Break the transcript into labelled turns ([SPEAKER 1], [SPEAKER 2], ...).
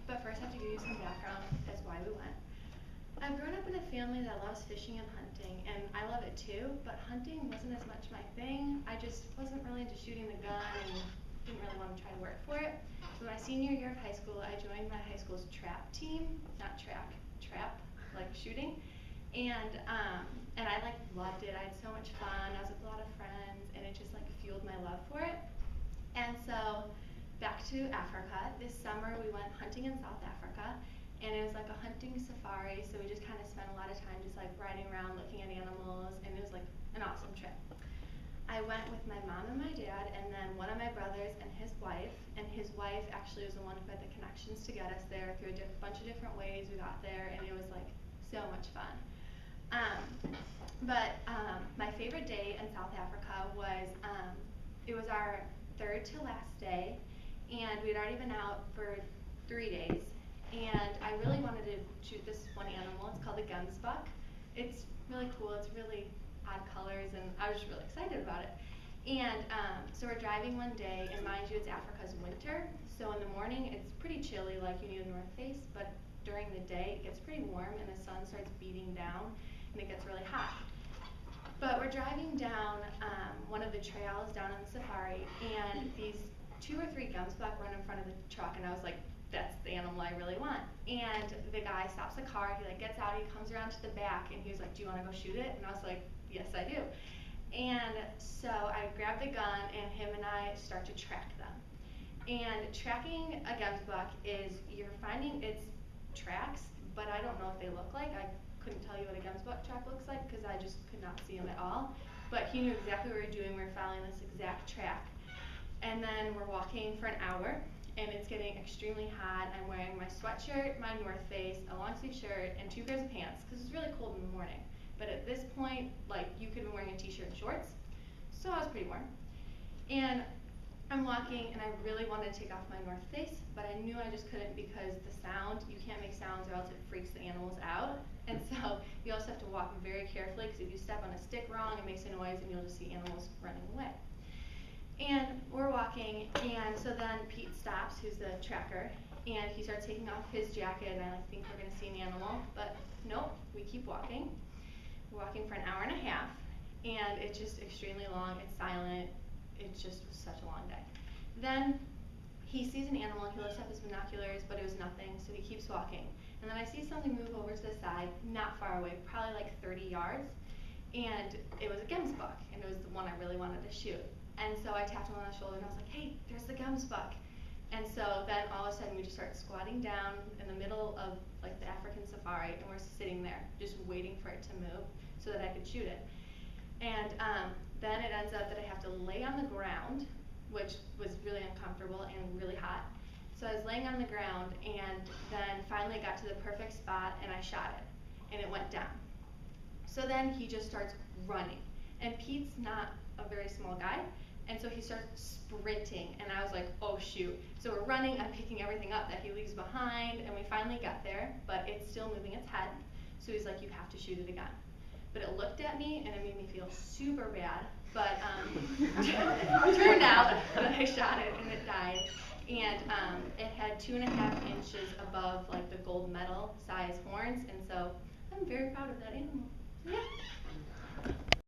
[SPEAKER 1] But first I have to give you some background as why we went. I've grown up in a family that loves fishing and hunting, and I love it too, but hunting wasn't as much my thing. I just wasn't really into shooting the gun and didn't really want to try to work for it. So my senior year of high school, I joined my high school's trap team, not track, trap, like shooting. And I like loved it. I had so much fun. I was with a lot of friends, and it just like fueled my love for it. And so back to Africa. This summer we went hunting in South Africa, and it was like a hunting safari, so we just kind of spent a lot of time just like riding around looking at animals, and it was like an awesome trip. I went with my mom and my dad, and then one of my brothers and his wife actually was the one who had the connections to get us there through a bunch of different ways. We got there, and it was like so much fun. My favorite day in South Africa was, it was our third to last day, and we'd already been out for 3 days, and I really wanted to shoot this one animal. It's called a gemsbuck. It's really cool. It's really odd colors, and I was just really excited about it. And so we're driving one day, and mind you, it's Africa's winter, so in the morning it's pretty chilly, like you need a North Face, but during the day it gets pretty warm, and the sun starts beating down, and it gets really hot. But we're driving down one of the trails down on the safari, and these 2 or 3 gemsbuck run in front of the truck, and I was like, that's the animal I really want. And the guy stops the car, he like gets out, he comes around to the back, and he was like, do you want to go shoot it? And I was like, yes, I do. And so I grab the gun, and him and I start to track them. And tracking a gemsbuck is, you're finding its tracks, but I don't know what they look like. I couldn't tell you what a gemsbuck track looks like because I just could not see him at all. But he knew exactly what we were doing. We were following this exact track. And then we're walking for an hour, and it's getting extremely hot. I'm wearing my sweatshirt, my North Face, a long sleeve shirt, and 2 pairs of pants because it's really cold in the morning. But at this point, like, you could have been wearing a t-shirt and shorts, so I was pretty warm. And I'm walking, and I really wanted to take off my North Face, but I knew I just couldn't because the sound, you can't make sounds or else it freaks the animals out. And so you also have to walk very carefully because if you step on a stick wrong, it makes a noise and you'll just see animals running away. And we're walking, and so then Pete stops, who's the tracker, and he starts taking off his jacket, and I like think we're gonna see an animal, but nope, we keep walking. We're walking for an hour and a half, and it's just extremely long, it's silent, it just was such a long day. Then he sees an animal, and he lifts up his binoculars, but it was nothing, so he keeps walking. And then I see something move over to the side, not far away, probably like 30 yards, and it was a gemsbuck, and it was the one I really wanted to shoot. And so I tapped him on the shoulder, and I was like, hey, there's the gemsbuck. And so then all of a sudden we just start squatting down in the middle of like the African safari, and we're sitting there just waiting for it to move so that I could shoot it. And then it ends up that I have to lay on the ground, which was really uncomfortable and really hot. So I was laying on the ground, and then finally got to the perfect spot, and I shot it, and it went down. So then he just starts running, and Pete's not a very small guy, and so he starts sprinting, and I was like, oh shoot. So we're running, I'm picking everything up that he leaves behind, and we finally got there, but it's still moving its head. So he's like, you have to shoot it again. But it looked at me, and it made me feel super bad, but it turned out that I shot it, and it died. And it had 2.5 inches above like the gold medal size horns, and so I'm very proud of that animal. Yeah.